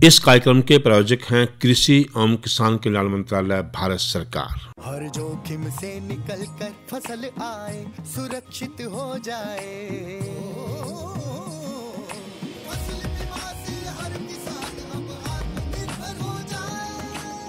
इस कार्यक्रम के प्रायोजक हैं कृषि एवं किसान कल्याण मंत्रालय, भारत सरकार। हर जोखिम से निकल कर फसल आए, सुरक्षित हो जाए। फसल बीमा से हर किसान अब आत्मनिर्भर हो जाए।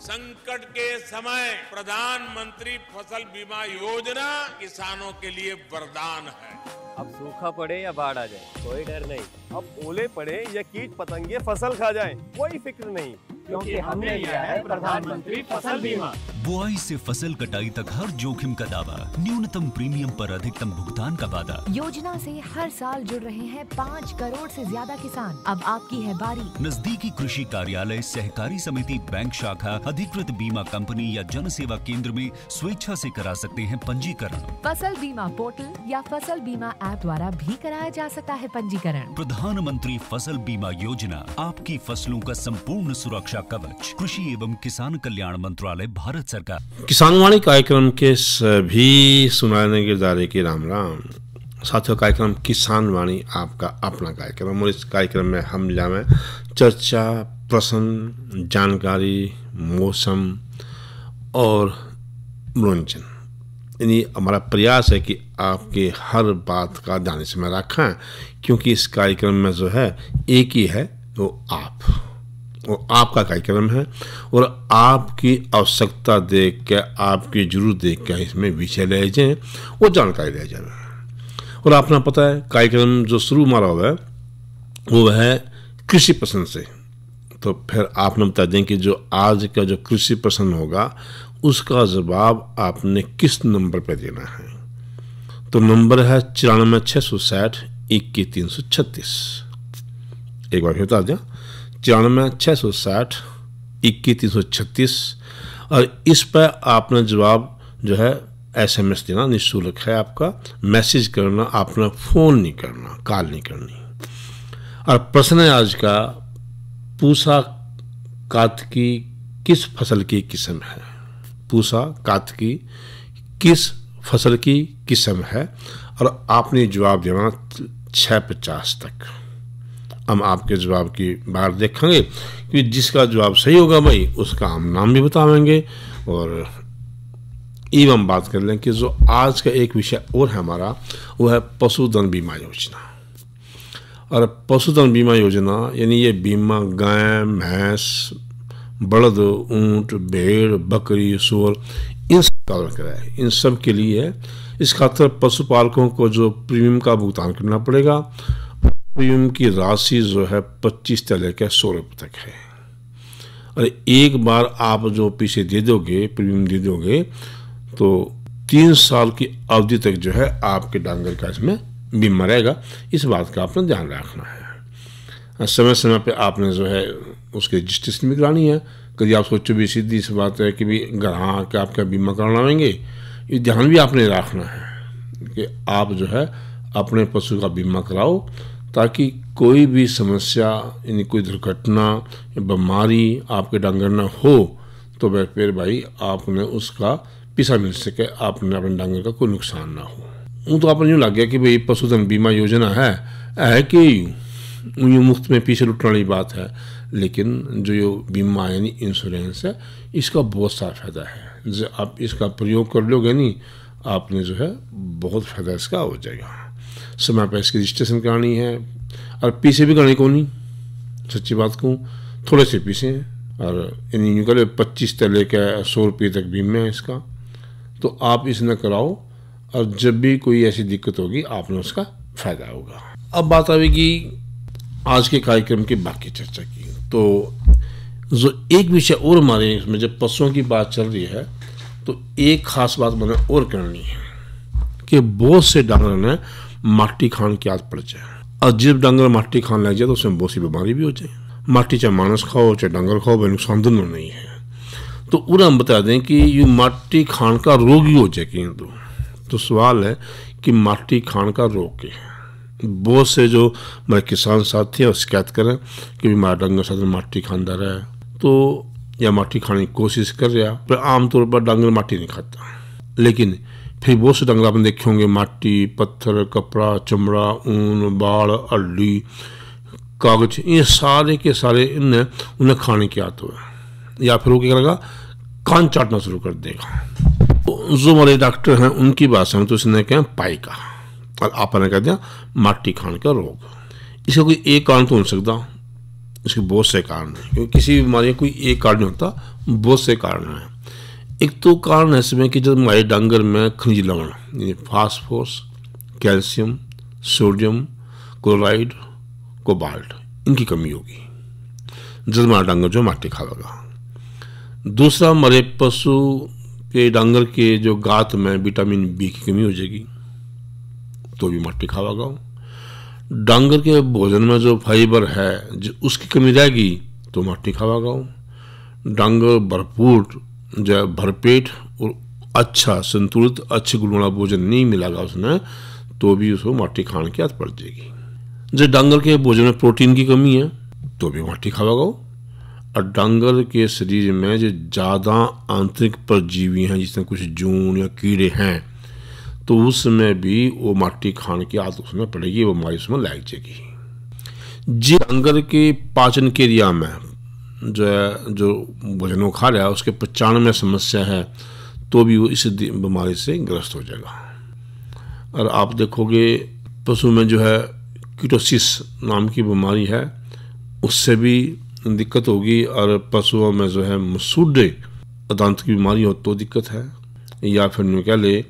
संकट के समय प्रधानमंत्री फसल बीमा योजना किसानों के लिए वरदान है। अब सूखा पड़े या बाढ़ आ जाए, कोई डर नहीं। अब ओले पड़े या कीट पतंगे फसल खा जाएं, कोई फिक्र नहीं, क्योंकि हमने लिया है प्रधानमंत्री फसल बीमा। बुआई से फसल कटाई तक हर जोखिम का दावा, न्यूनतम प्रीमियम पर अधिकतम भुगतान का वादा। योजना से हर साल जुड़ रहे हैं 5 करोड़ से ज्यादा किसान। अब आपकी है बारी। नजदीकी कृषि कार्यालय, सहकारी समिति, बैंक शाखा, अधिकृत बीमा कंपनी या जन सेवा केंद्र में स्वेच्छा से करा सकते हैं पंजीकरण। फसल बीमा पोर्टल या फसल बीमा ऐप द्वारा भी कराया जा सकता है पंजीकरण। प्रधानमंत्री फसल बीमा योजना, आपकी फसलों का संपूर्ण सुरक्षा कवच। कृषि एवं किसान कल्याण मंत्रालय, भारत सरकार। किसानवाणी कार्यक्रम के सभी सुनाने के दायरे के राम राम साथियों। कार्यक्रम किसान वाणी आपका अपना कार्यक्रम, और इस कार्यक्रम में हम जावे चर्चा, प्रश्न, जानकारी, मौसम और मनोरंजन। यानी हमारा प्रयास है कि आपके हर बात का ध्यान से में रखें, क्योंकि इस कार्यक्रम में जो है एक ही है, वो आपका कार्यक्रम है, और आपकी आवश्यकता देख के, आपकी जरूरत देख के इसमें विषय ले जाए, वो जानकारी ले जाए। और आपने पता है कार्यक्रम जो शुरू हमारा हुआ है वो है कृषि प्रश्न से। तो फिर आपने बता दें कि जो आज का जो कृषि प्रश्न होगा उसका जवाब आपने किस नंबर पर देना है। तो नंबर है 94 660 21 336। एक बार बता दें, 94 660 21 336। और इस पर आपने जवाब जो है SMS देना निःशुल्क है आपका। मैसेज करना, आपने फ़ोन नहीं करना, कॉल नहीं करनी। और प्रश्न है आज का, पूसा कातकी किस फसल की किस्म है। पूसा कातकी किस फसल की किस्म है, और आपने जवाब देना 650 तक। हम आपके जवाब की बाहर देखेंगे कि जिसका जवाब सही होगा भाई उसका हम नाम भी बताएंगे। और एवं बात कर लें कि जो आज का एक विषय और है हमारा, वो है पशुधन बीमा योजना। और पशुधन बीमा योजना यानी ये बीमा गाय, भैंस, बलद, ऊंट, भेड़, बकरी, सूअर, इन सब का कराए, इन सब के लिए है। इस खातर पशुपालकों को जो प्रीमियम का भुगतान करना पड़ेगा, प्रीमियम की राशि जो है 25 से लेकर 100 रुपये तक है। और एक बार आप जो पीछे दे दोगे, प्रीमियम दे दोगे, तो 3 साल की अवधि तक जो है आपके डांगर का इसमें बीमा रहेगा। इस बात का आपने ध्यान रखना है। समय समय पे आपने जो है उसकी रजिस्ट्रेशन भी करानी है। कभी आप सोचो भी सीधी सी बात है कि भी ग्राहक आपका बीमा करावेंगे, ये ध्यान भी आपने रखना है कि आप जो है अपने पशु का बीमा कराओ, ताकि कोई भी समस्या यानी कोई दुर्घटना या बीमारी आपके डांगर न हो, तो फिर भाई आपने उसका पैसा मिल सके, आपने अपने डांगर का कोई नुकसान ना हो। वो तो आपने यूँ लग गया कि भाई पशुधन बीमा योजना है कि यूँ मुफ्त में पीछे लुटने वाली बात है। लेकिन जो ये बीमा यानी इंश्योरेंस है, इसका बहुत सारा फ़ायदा है। जो आप इसका प्रयोग कर लोगे नहीं, आपने जो है बहुत फ़ायदा इसका हो जाएगा। समय पर इसकी रजिस्ट्रेशन करानी है, और पीछे भी करानी को नहीं, सच्ची बात कहूँ थोड़े से पीछे हैं। और यानी यूँ करें 25 से लेकर 100 रुपये तक बीमा है इसका। तो आप इसमें कराओ, और जब भी कोई ऐसी दिक्कत होगी आपने उसका फ़ायदा होगा। अब बात आएगी आज के कार्यक्रम की बाकी चर्चा की। तो जो एक विषय और हमारे इसमें जब पशुओं की बात चल रही है, तो एक खास बात मैंने और करनी है कि बहुत से डांगर ने माटी खान की आदत पड़ जाए, और जब डांगर माटी खान लग जाए तो उसमें बहुत सी बीमारी भी हो जाए। माटी चाहे मानस खाओ चाहे डांगर खाओ, भाई नुकसान दोनों नहीं है। तो उन्हें हम बता दें कि ये माटी खान का रोग ही हो जाए। तो सवाल है कि माटी खान का रोग क्या है। बहुत से जो मेरे किसान साथी हैं शिकायत करें कि हमारा डांगर साथ माटी खानदार है, तो या माटी खाने की कोशिश कर रहा, पर आमतौर पर डांगर माटी नहीं खाता। लेकिन फिर बहुत से डांगर आपने देखे होंगे माटी, पत्थर, कपड़ा, चमड़ा, ऊन, बाड़, हड्डी, कागज, ये सारे के सारे उन्हें खाने की आदत है, या फिर वो क्या करेगा, कान चाटना शुरू कर देगा। जो हमारे डॉक्टर हैं उनकी भाषा में तो इसने क्या पाई का, और आपने कह दिया माटी खाने का रोग। इसका कोई एक कारण तो हो सकता, इसके बहुत से कारण हैं, क्योंकि किसी बीमारी का कोई एक कारण नहीं होता, बहुत से कारण हैं। एक तो कारण है इसमें कि जब हमारे डांगर में खनिज लवण यानी phosphorus, calcium, sodium, chloride, cobalt, इनकी कमी होगी जब हमारा डांगर जो माटी खाएगा। दूसरा, हमारे पशु के डांगर के जो गात में विटामिन बी की कमी हो जाएगी तो भी माटी खाएगा। डांगर के भोजन में जो फाइबर है जो उसकी कमी रहेगी तो माटी खाएगा। डांगर भरपूर जो भरपेट और अच्छा संतुलित अच्छे गुण वाला भोजन नहीं मिलेगा उसने तो भी उसको माटी खाने की आदत पड़ जाएगी। जब डांगर के भोजन में प्रोटीन की कमी है तो भी माटी खाएगा। और डांगर के शरीर में जो ज़्यादा आंतरिक परजीवी हैं, जिसमें कुछ जून या कीड़े हैं, तो उसमें भी वो माटी खाने की आदत उसमें पड़ेगी, वो बीमारी उसमें लग जाएगी। जी डांगर के पाचन क्रिया में जो भोजन को खा रहा है उसके पचाने में समस्या है तो भी वो इस बीमारी से ग्रस्त हो जाएगा। और आप देखोगे पशु में जो है कीटोसिस नाम की बीमारी है, उससे भी दिक्कत होगी। और पशुओं में जो है मसूड़े दांत की बीमारी हो तो दिक्कत है, या फिर यूँ कह ले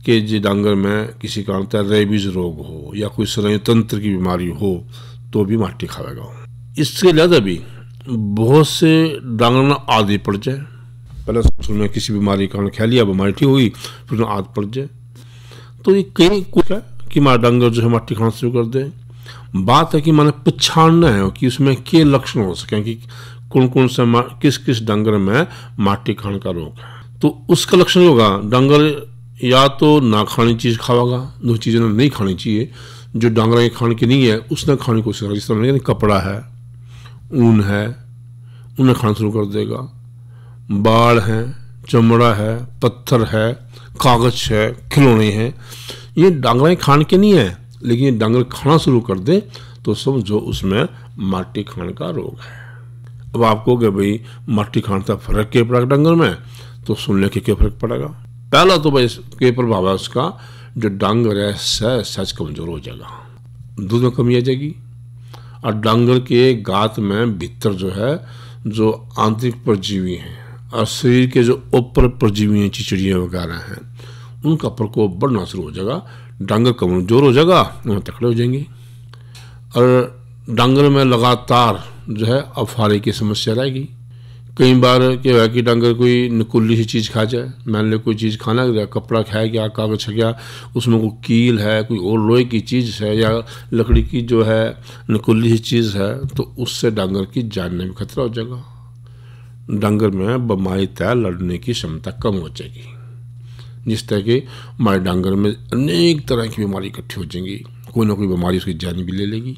कि जी डांगर में किसी कारण का रेबीज रोग हो या कोई श्वसन तंत्र की बीमारी हो तो भी माटी खाएगा। इसके अलावा भी बहुत से डांगर में आदि पड़ जाए, पहले शुरू में किसी बीमारी का ख्याल लिया, बीमारी ठीक हुई, फिर आदत पड़ जाए, तो ये कहीं कुछ है कि हमारा डांगर जो है माटी खाना शुरू कर दे। बात है कि मैंने पहचानना है कि उसमें क्या लक्षण हो सके कि कौन कौन सा किस किस डांगर में माटी खाने का रोग है। तो उसका लक्षण होगा डांगर या तो ना खानी चीज़ खाएगा, दो चीज़ें नहीं खानी चाहिए जो डांगर के खाने की नहीं है उसने खाने की कोशिश करेगा। जिस तरह कपड़ा है, ऊन है, उन्हें खाना शुरू कर देगा। बाल है, चमड़ा है, पत्थर है, कागज है, खिलौने हैं, ये डांगर खाने के नहीं है, लेकिन ये डांगर खाना शुरू कर दे तो समझो उसमें माटी खाने का रोग है। अब आपको कि भाई माटी खाने का फर्क क्या पड़ेगा डांगर में, तो सुनने के क्या फर्क पड़ेगा। पहला तो भाई के प्रभाव है उसका, जो डांगर है सहज कमजोर हो जाएगा, दूध में कमी आ जाएगी। और डांगर के गात में भीतर जो है जो आंतरिक परजीवी हैं और शरीर के जो ऊपर परजीवी हैं, चिचड़ियाँ वगैरह हैं, उनका प्रकोप बढ़ना शुरू हो जाएगा। डांगर कमजोर हो जाएगा, वहाँ तकड़े हो जाएंगे। और डांगर में लगातार जो है अफारे की समस्या रहेगी। कई बार क्या है कि डांगर कोई नकुल्ली सी चीज़ खा जाए, मान लो कोई चीज़ खाना गया, कपड़ा खाया गया, कागज खा गया, उसमें कोई कील है, कोई और लोहे की चीज़ है या लकड़ी की जो है नकुल्ली सी चीज़ है, तो उससे डांगर की जान में भी खतरा हो जाएगा। डांगर में बीमारी तय लड़ने की क्षमता कम हो जाएगी, जिस तरह के हमारे डांगर में अनेक तरह की बीमारी इकट्ठी हो जाएंगी, कोई ना कोई बीमारी उसकी जान भी ले लेगी।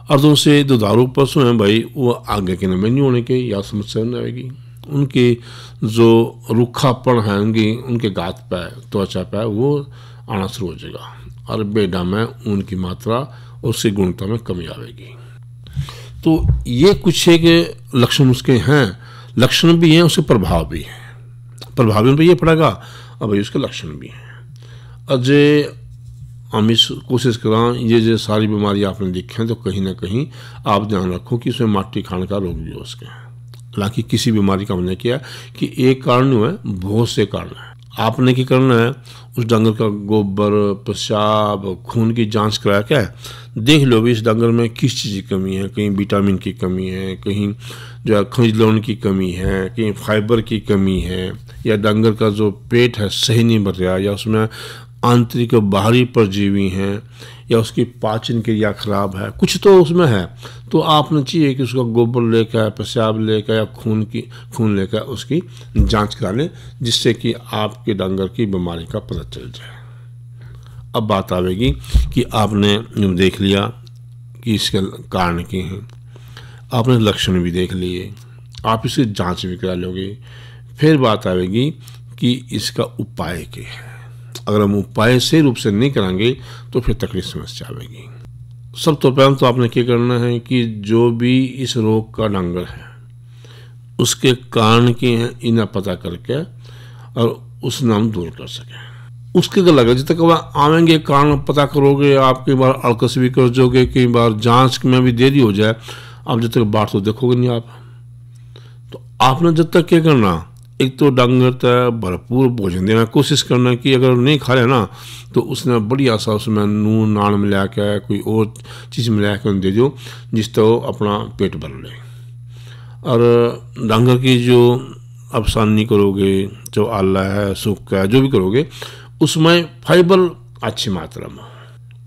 और तो उनसे दुधारू पशु हैं भाई, वो आगे के नंबर नहीं होने के या समस्या नहीं आएगी। उनके जो रूखापन है उनके गात पे त्वचा पे वो आना शुरू हो जाएगा और बेडा में ऊन की मात्रा और उसकी गुणवत्ता में कमी आएगी। तो ये कुछ एक लक्षण उसके हैं, लक्षण भी हैं, उसके प्रभाव भी हैं। प्रभाव में ये पड़ेगा और भाई उसके लक्षण भी हैं। अजय हम इस कोशिश करें ये जो सारी बीमारी आपने देखी हैं तो कहीं ना कहीं आप ध्यान रखो कि उसमें माटी खाने का रोग भी हो उसके। हालांकि किसी बीमारी का हमने किया कि एक कारण नहीं है, बहुत से कारण है। आपने क्या करना है, उस डांगर का गोबर, पेशाब, खून की जांच करा के देख लो भी इस डांगर में किस चीज़ की कमी है। कहीं विटामिन की कमी है, कहीं जो है खनिज लवण की कमी है, कहीं फाइबर की कमी है, या डांगर का जो पेट है सही नहीं भर रहा, या उसमें आंतरिक बाहरी परजीवी हैं, या उसकी पाचन क्रिया खराब है, कुछ तो उसमें है। तो आपने चाहिए कि उसका गोबर लेकर, पेशाब लेकर या खून लेकर उसकी जांच करा लें, जिससे कि आपके डांगर की बीमारी का पता चल जाए। अब बात आवेगी कि आपने देख लिया कि इसके कारण क्या हैं, आपने लक्षण भी देख लिए, आप इसकी जांच भी करा लोगे। फिर बात आवेगी कि इसका उपाय क्या है। अगर हम उपाय से रूप से नहीं कराएंगे तो फिर तकलीफ समस्या आएगी। सब तो पहले तो आपने क्या करना है कि जो भी इस रोग का डांगर है उसके कारण के हैं इन्हें पता करके और उस नाम दूर कर सके। उसके क्या लगे, जब तक वह आवेंगे कारण पता करोगे, आप कई बार अड़कस भी कर जोगे, कई बार जांच में भी देरी हो जाए, आप जब तक बात तो देखोगे नहीं आप। तो आपने जब तक क्या करना, एक तो डांगर तक भरपूर भोजन देना, कोशिश करना कि अगर नहीं खा रहे ना तो उसने बढ़िया सा उसमें नून नान मिला के कोई और चीज़ मिला के दे दो जिससे वो अपना पेट भर ले। और डांगर की जो अफसानी करोगे, जो आला है सूखा है, जो भी करोगे उसमें फाइबर अच्छी मात्रा में,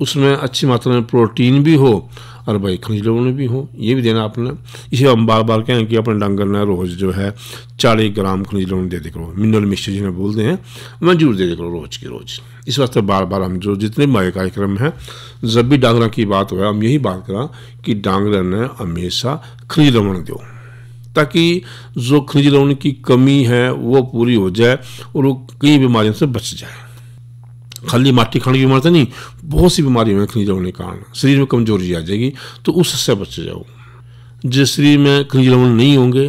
उसमें अच्छी मात्रा में प्रोटीन भी हो और भाई खनिज लवण भी हो, ये भी देना आपने। इसे हम बार बार कहें कि अपने डांगर ने रोज़ जो है 40 ग्राम खनिज लवण दे करो, मिनरल मिक्सचर जिन्हें बोलते हैं, मैं जरूर दे करो रोज़ की रोज़। इस वास्ते बार बार हम जो जितने भी कार्यक्रम हैं, जब भी डांगरा की बात हो हम यही बात करा कि डांगर ने हमेशा खनिज लवण दो, ताकि जो खनिज लवण की कमी है वो पूरी हो जाए और वो कई बीमारियों से बच जाए। खाली माटी खाने की बीमारी तो नहीं, बहुत सी बीमारियों में खनिज लवण के कारण शरीर में कमजोरी आ जाएगी, तो उससे बच जाओ। जिस शरीर में खनिज लवण नहीं होंगे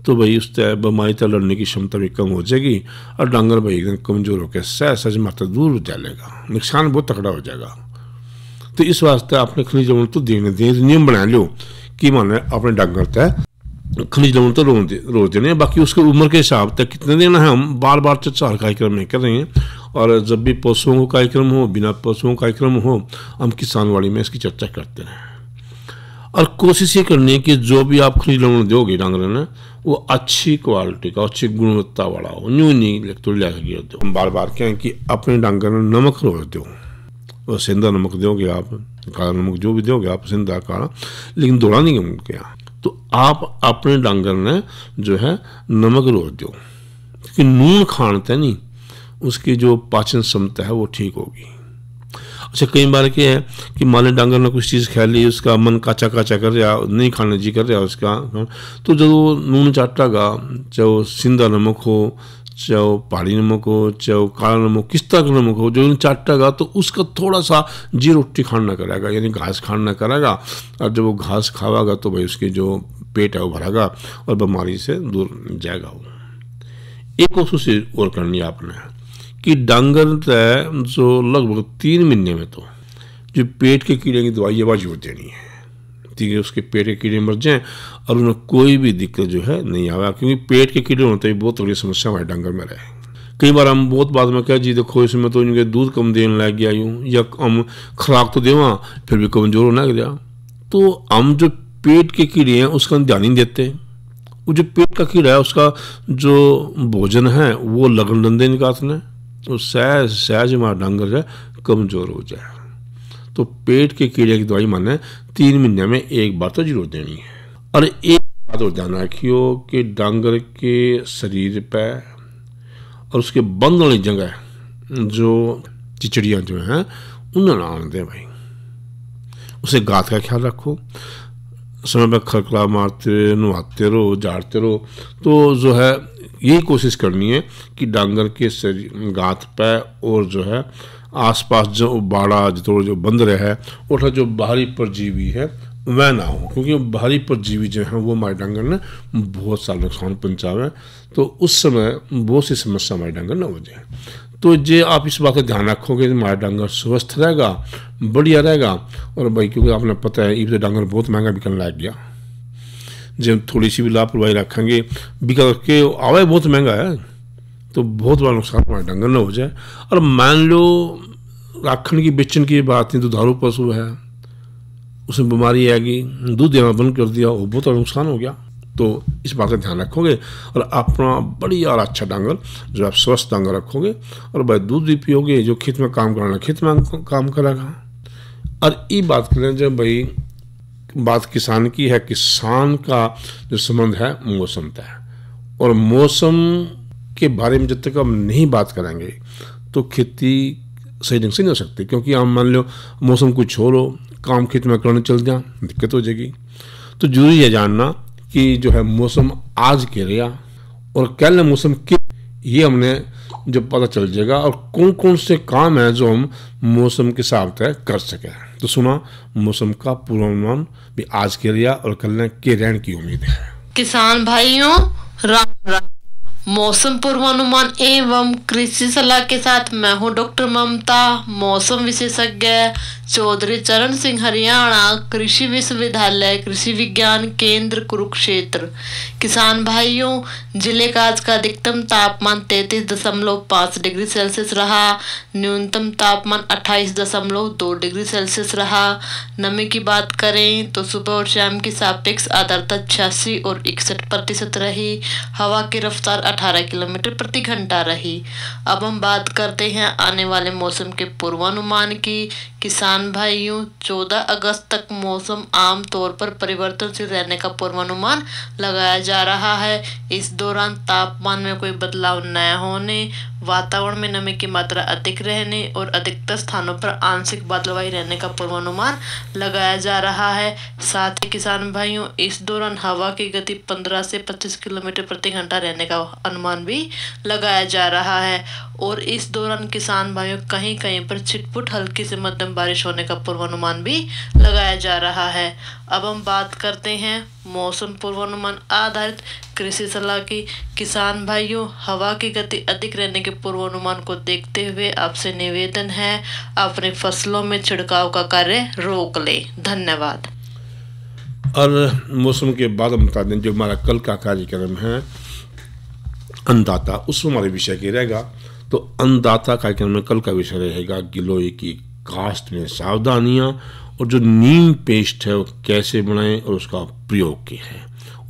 तो भाई उससे बीमारी से लड़ने की क्षमता भी कम हो जाएगी और डांगर भाई एकदम कमजोर होकर सहज मात्रा दूर जा लेगा, नुकसान बहुत तगड़ा हो जाएगा। तो इस वास्ते आपने खनिज लवण तो देने नियम बना लो कि माने अपने डांगर तय खनिज लवण तो रोज देने हैं, बाकी उसके उम्र के हिसाब तक कितने देना है हम बार बार चर्चा हर कार्यक्रम में कर रहे हैं। और जब भी पशुओं का कार्यक्रम हो, बिना पशुओं का कार्यक्रम हो, हम किसानवाड़ी में इसकी चर्चा करते हैं। और कोशिश ये करनी है कि जो भी आप खनिज लवण दोगे डांगर ने वो अच्छी क्वालिटी का, अच्छी गुणवत्ता वाला हो, न्यू नहीं तो ले दो। हम बार बार कहें कि अपने डांगर ने नमक रोज दो, और सेंधा नमक दोगे आप, काला नमक जो भी दोगे आप, सेंधा काला, लेकिन दौड़ा नहीं उनके यहाँ। तो आप अपने डांगर ने जो है नमक रोज दो, क्योंकि नून खानते नहीं उसकी जो पाचन क्षमता है वो ठीक होगी। अच्छा, कई बार क्या है कि मान लें डांगर ने कुछ चीज़ खा ली, उसका मन काचा काचा कर रहा, नहीं खाने जी कर रहा उसका, तो जब वो नून चाटेगा, चाहे वो सिंधा नमक हो, चाहे वो पहाड़ी नमक हो, चाहे वो काला नमक, किस तरह का नमक हो, जो चाटेगा तो उसका थोड़ा सा जी रोटी खाना करेगा, यानी घास खाना करेगा। और जब वो घास खावेगा तो भाई उसकी जो पेट है वो भरेगा और बीमारी से दूर जाएगा वो। एक कोशिश और करनी है आपने कि डांगर जो लगभग 3 महीने में तो जो पेट के कीड़े की दवाई ये बाजी देनी है, ठीक है, उसके पेट के कीड़े मर जाएं और उन्हें कोई भी दिक्कत जो है नहीं आवा, क्योंकि पेट के कीड़े होते ही बहुत बड़ी समस्या हमारे डांगर में रहे। कई बार हम बहुत बाद में कह जी देखो इसमें तो इनके दूध कम देने लग गया यूँ, या हम खुराक तो देवा फिर भी कमजोर होना गया। तो हम जो पेट के कीड़े हैं उसका ध्यान नहीं देते, वो जो पेट का कीड़ा है उसका जो भोजन है वो लगन डंदे निकालने, तो सहज हमारा डांगर है कमजोर हो जाए। तो पेट के कीड़े की दवाई माने 3 महीने में एक बार तो जरूर देनी है। और एक बात और ध्यान रखियो कि डांगर के शरीर पे और उसके बंद वाली जगह जो चिचड़ियाँ जो हैं उन्हें ना आने दें भाई, उसे गात का ख्याल रखो, समय पर खरखरा मारते नहाते रहो, झाड़ते रहो। तो जो है यही कोशिश करनी है कि डांगर के शरीर गात पे और जो है आसपास जो बाड़ा जो बंद रहे और जो बाहरी परजीवी है वह ना हो, क्योंकि बाहरी परजीवी जो है वो हमारे डांगर ने बहुत सारा नुकसान पहुँचावे, तो उस समय बहुत सी समस्या हमारे डांगर ना हो जाए। तो जे आप इस बात का ध्यान रखोगे तो हमारा डांगर स्वस्थ रहेगा, बढ़िया रहेगा। और भाई क्योंकि आपने पता है ये डांगर बहुत महंगा बिकने लग गया, जब थोड़ी सी भी लापरवाही रखेंगे बिका के आवे बहुत महंगा है, तो बहुत बड़ा नुकसान हमारे डांगर ना हो जाए। और मान लो राखण की बेचन की बात नहीं, दुधारू पशु है उसमें बीमारी आएगी, दूध देना बंद कर दिया, वो बहुत बड़ा नुकसान हो गया। तो इस बात का ध्यान रखोगे और अपना बढ़िया और अच्छा डांगर जो आप स्वस्थ डांगर रखोगे और भाई दूध भी पियोगे, जो खेत में काम कराना खेत में काम करेगा। और ये बात करें जब भाई बात किसान की है, किसान का जो संबंध है मौसम तय है, और मौसम के बारे में जब तक हम नहीं बात करेंगे तो खेती सही ढंग से नहीं हो सकती, क्योंकि हम मान लो मौसम कुछ और हो, काम खेत में करने चल जाए दिक्कत हो जाएगी। तो जरूरी है जानना कि जो है मौसम आज के रहा और कल मौसम के, ये हमने जब पता चल जाएगा और कौन कौन से काम है जो हम मौसम के हिसाब तय कर सकें। तो सुना मौसम का पूर्वानुमान भी आज के लिए और कल के रहने की उम्मीद है। किसान भाइयों राम राम। मौसम पूर्वानुमान एवं कृषि सलाह के साथ मैं हूं डॉक्टर ममता, मौसम विशेषज्ञ, चौधरी चरण सिंह, हरियाणा कृषि विश्वविद्यालय कृषि विज्ञान केंद्र कुरुक्षेत्र। किसान भाइयों, जिले का आज का अधिकतम तापमान 33.5 डिग्री सेल्सियस रहा, न्यूनतम तापमान 28.2 डिग्री सेल्सियस रहा। नमी की बात करें तो सुबह और शाम की सापेक्ष आर्द्रता 86 और 61% रही। हवा की रफ्तार 18 किलोमीटर प्रति घंटा रही। अब हम बात करते हैं आने वाले मौसम के पूर्वानुमान की। किसान भाइयों, 14 अगस्त तक मौसम आम तौर पर परिवर्तनशील रहने का पूर्वानुमान लगाया जा रहा है। इस दौरान तापमान में कोई बदलाव न होने, वातावरण में नमी की मात्रा अधिक रहने और अधिकतर स्थानों पर आंशिक बादलवाई रहने का पूर्वानुमान लगाया जा रहा है। साथ ही किसान भाइयों, इस दौरान हवा की गति 15 से 25 किलोमीटर प्रति घंटा रहने का अनुमान भी लगाया जा रहा है। और इस दौरान किसान भाइयों कहीं कहीं पर छिटपुट हल्की से मध्यम बारिश होने का पूर्वानुमान भी लगाया जा रहा है। अब हम बात करते हैं मौसम पूर्वानुमान आधारित कृषि सलाह की। किसान भाइयों, हवा की गति अधिक रहने के पूर्वानुमान को देखते हुए आपसे निवेदन है, अपने फसलों में छिड़काव का कार्य रोक ले। धन्यवाद। और मौसम के बाद हम बता दें जो हमारा कल का कार्यक्रम है अन्नदाता, उसमें हमारे विषय के रहेगा। तो अन्नदाता कार्यक्रम में कल का विषय रहेगा गिलोय की काश्त में सावधानियां और जो नीम पेस्ट है वो कैसे बनाएं और उसका प्रयोग क्या है,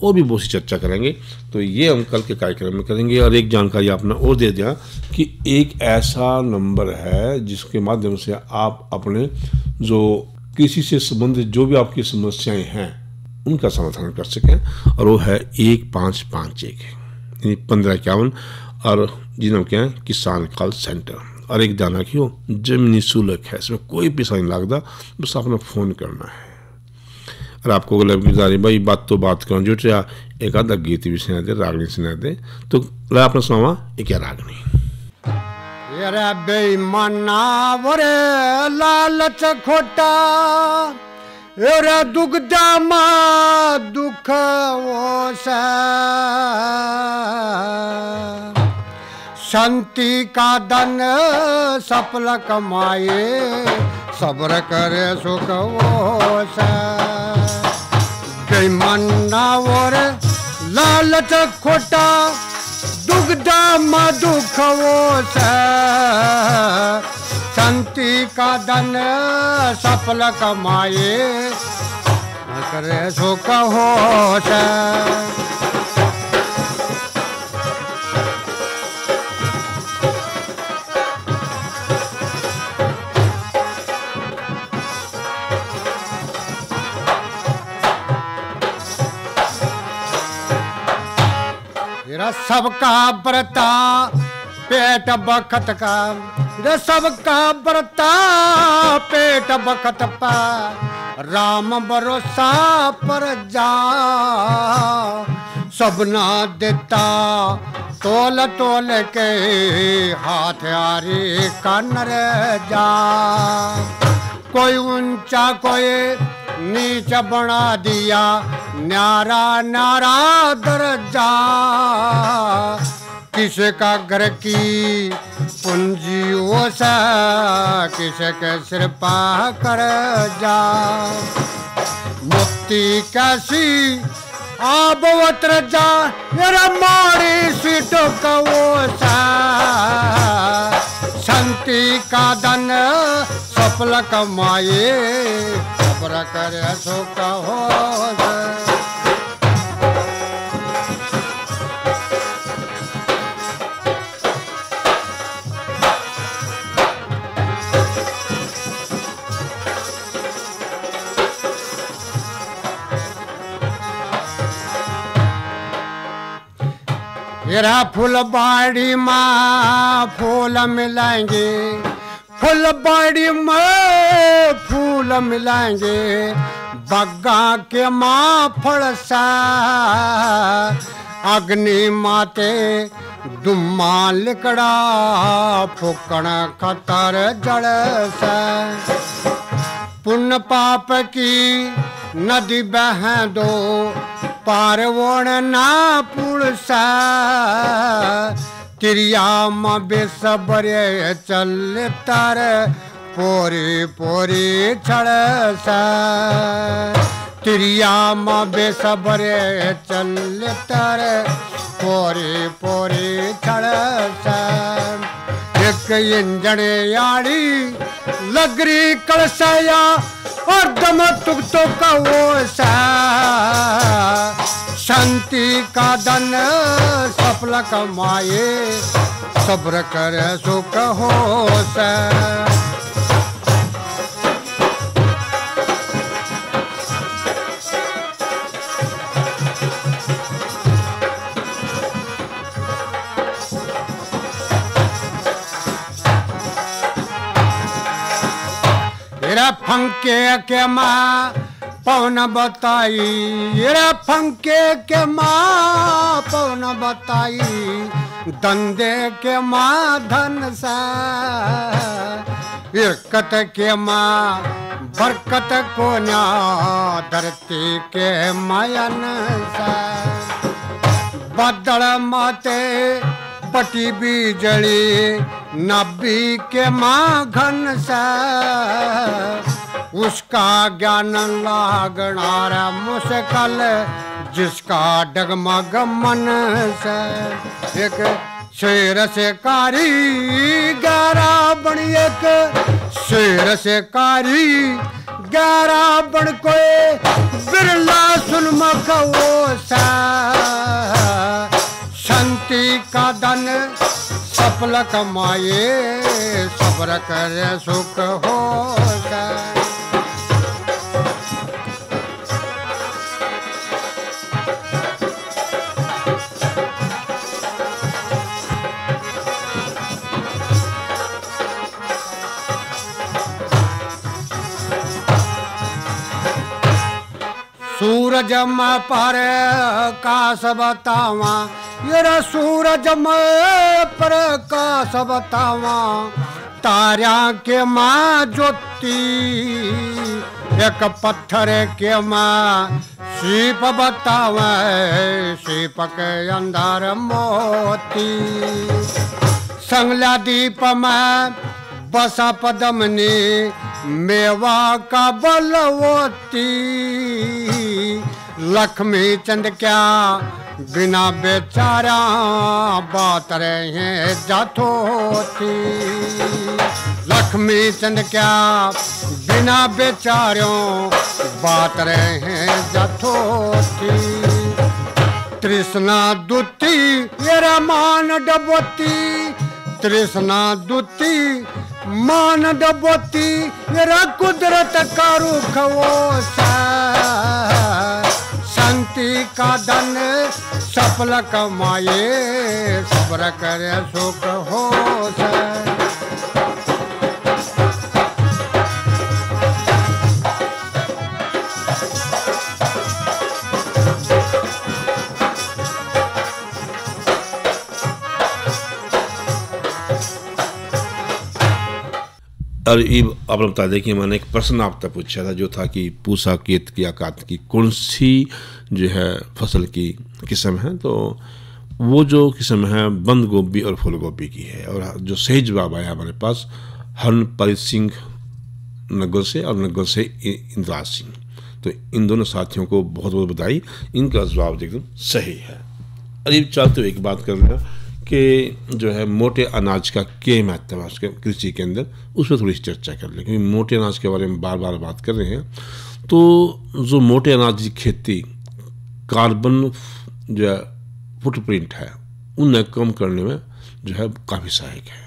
और भी बहुत सी चर्चा करेंगे। तो ये हम कल के कार्यक्रम में करेंगे। और एक जानकारी आपने और दे दिया कि एक ऐसा नंबर है जिसके माध्यम से आप अपने जो कृषि से संबंधित जो भी आपकी समस्याएं हैं उनका समाधान कर सकें, और वो है 1551 यानी 1551, और जिन्होंने क्या है किसान कॉल सेंटर। और एक दाना क्यों जमीनी शुल्क है, इसमें कोई पैसा नहीं लगता, बस आपने फ़ोन करना है। और आपको अगर गुजारी भाई बात तो बात करो जो एक आधा गीत भी सुना दे, रागनी सुना दे, तो आपने सुनावा एक रागनी। रे बेईमाना वरे लालच खोटा, रे दुग्धा मा दुख वो सा, शांति का धन सफल कमाए, सब्र करे सुख वो सा। बेईमाना और लालच खोटा, दुग्धा मा दुख वो सा, शांति का धन सफल कमाए, करे सुख हो सा। सबका बरता पेट बखत का, रे सबका बरता पेट बखत पा, राम भरोसा पर जा, सबना देता तोल तोल के, हाथ यारी कानर जा। कोई ऊंचा कोई नीच बना दिया, न्यारा न्यारा दर्जा, किसी का घर की पूंजियों से, किसी के सिर पा कर जा। मुक्ति कैसी आब वत्र जा, मेरा मारी सीटों का वो सा, शांति का धन सफल कमाए, सब्र करे सुख हो। मेरा फुलबाड़ी माँ फूल मिलाएंगे, फुलबाड़ी में फूल मिलाएंगे, बग्गा के माँ फड़सा, अग्नि माते दुम्मा लिकड़ा, फुकण खतर जड़ सा। पुण्य पाप की नदी बह दो पार वोण ना पुलसा तिरिया माँ बेसबरे चल तार पोरी पोरी छड़ सा तिरिया माँ बेसबरे चल तार पोरी पोरी छड़ सा एक इंजन याड़ी लगरी कलसया और दम तुक तो कहो सा शांति का धन सफल कमाए सब्र कर सुख हो सा फंके के माँ पवन बताई रे फंके के माँ पवन बताई धंधे के माँ धन सा इरकत के माँ बरकत को न्या धरती के मायन सा बदल माते पटी बिजली नबी के माँ घन सा उसका ज्ञान लागनारा मुश्किल जिसका डगमग मन से एक शेर से कारी 11 बन एक शेर से कारी 11 बन कोई बिरला सुन मखो सा शांति का धन सफल कमाए सब्र करे सुख हो सा सूरज में पर काश बतावा येरा सूरज में पर काश बतावा तारा के माँ ज्योति एक पत्थर के माँ सीप बतावा सीप के अंदर मोती संगला दीप में बसा पदमनी मेवा का बलवती लक्ष्मी चंद क्या बिना बेचारा बात रहे जाथोती लक्ष्मी चंद क्या बिना बेचारों बात रहे जाथोती तृष्णा दूती ये मान डबोती तृष्णा दूती मान डबोती मेरा कुदरत का रुख वो शांति का धन सफल कमाए सब्र करे सुख हो और ये आप बता दें कि मैंने एक प्रश्न आप तक पूछा था जो था कि पूसा केत की आकात की कौन सी जो है फसल की किस्म है, तो वो जो किस्म है बंद गोभी और फूल गोभी की है। और जो सही जवाब आया हमारे पास हरनप्रीत सिंह नगर से और नगर से इंद्राज सिंह, तो इन दोनों साथियों को बहुत बहुत बधाई, इनका जवाब एकदम सही है। और ये चलते हुए एक बात कर रहे हैं कि जो है मोटे अनाज का क्या महत्व है उसके कृषि के अंदर, उस पर थोड़ी सी चर्चा कर लें, क्योंकि मोटे अनाज के बारे में बार बार बात कर रहे हैं। तो जो मोटे अनाज की खेती कार्बन जो है फुटप्रिंट है उन्हें कम करने में जो है काफ़ी सहायक है।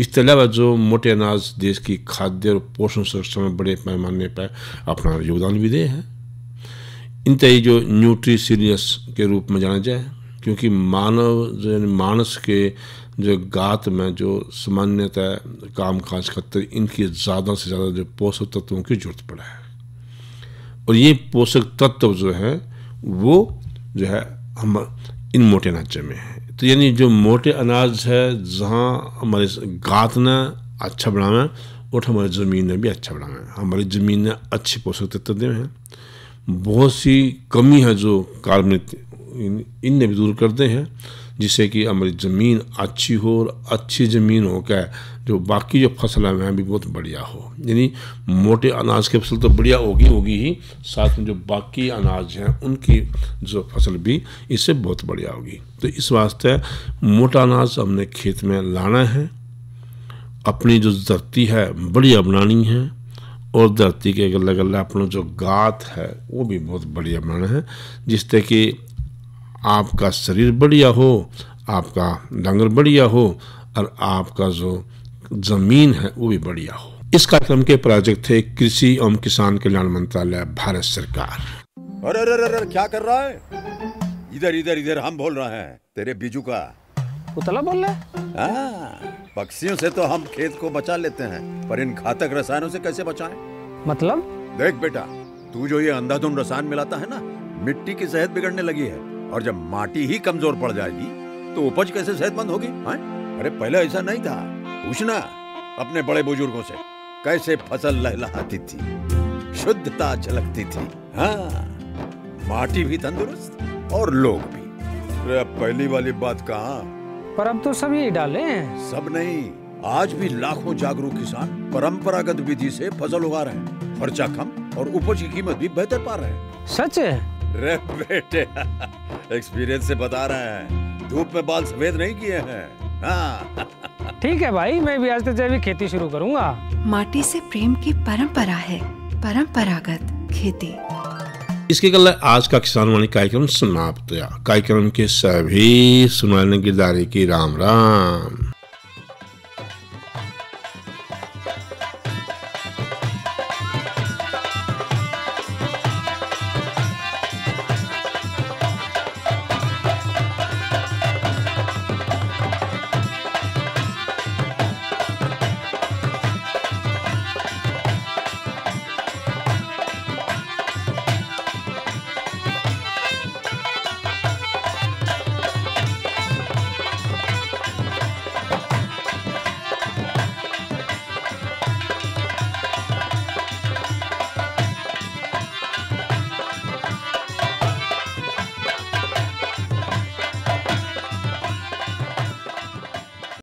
इसके अलावा जो मोटे अनाज देश की खाद्य और पोषण सुरक्षा में बड़े पैमाने पर अपना योगदान भी दे है। इनतई जो न्यूट्रिशियस के रूप में जाना जाए, क्योंकि मानव जो मानस के जो गात में जो सामान्यतः काम काज करते इनकी ज़्यादा से ज़्यादा जो पोषक तत्वों की जरूरत पड़ा है। और ये पोषक तत्व जो है वो जो है हम इन मोटे अनाज में है। तो यानी जो मोटे अनाज है जहाँ हमारे गात ने अच्छा बनाना और हमारी ज़मीन ने भी अच्छा बढ़ाना है। हमारी ज़मीन ने अच्छे पोषक तत्व दिए हैं, बहुत सी कमी है जो कार्बन इनने भी दूर करते हैं, जिससे कि हमारी ज़मीन अच्छी हो और अच्छी ज़मीन हो क्या जो बाकी जो फसल है वह भी बहुत बढ़िया हो। यानी मोटे अनाज की फसल तो बढ़िया होगी ही, साथ में जो बाकी अनाज हैं उनकी जो फसल भी इससे बहुत बढ़िया होगी। तो इस वास्ते मोटा अनाज हमने खेत में लाना है, अपनी जो धरती है बढ़िया बनानी है, और धरती के अगल अगल अपना जो गात है वो भी बहुत बढ़िया बनाना है, जिससे कि आपका शरीर बढ़िया हो, आपका डंगर बढ़िया हो और आपका जो ज़मीन है वो भी बढ़िया हो। इस कार्यक्रम के प्रायोजक थे कृषि एवं किसान कल्याण मंत्रालय, भारत सरकार। अरे अरे अरे क्या कर रहा है? इधर इधर इधर हम बोल रहे हैं तेरे बीजू का। पुतला बोल रहा है? पक्षियों से तो हम खेत को बचा लेते हैं, पर इन घातक रसायनों से कैसे बचाएं? मतलब? देख बेटा, तू जो ये अंधाधुंध रसायन मिलाता है ना, मिट्टी की सेहत बिगड़ने लगी है, और जब माटी ही कमजोर पड़ जाएगी तो उपज कैसे सेहतमंद होगी? अरे पहले ऐसा नहीं था, पूछना अपने बड़े बुजुर्गों से, कैसे फसल लहलहाती थी, शुद्धता झलकती थी। हाँ, माटी भी तंदुरुस्त और लोग भी। अब पहली वाली बात कहाँ? पर अब तो सब यही डाले हैं। सब नहीं, आज भी लाखों जागरूक किसान परंपरागत विधि से फसल उगा रहे हैं, खर्चा कम और उपज की कीमत भी बेहतर पा रहे हैं। सच है? रे बेटे, एक्सपीरियंस से बता रहे हैं, धूप में बाल सफेद नहीं किए हैं। हाँ। ठीक है भाई, मैं भी आज से जैविक खेती शुरू करूंगा। माटी से प्रेम की परंपरा है, परंपरागत खेती। इसके कल आज का किसान वाणी कार्यक्रम समाप्त हुआ। कार्यक्रम के सभी सुनाने की दारी की राम राम।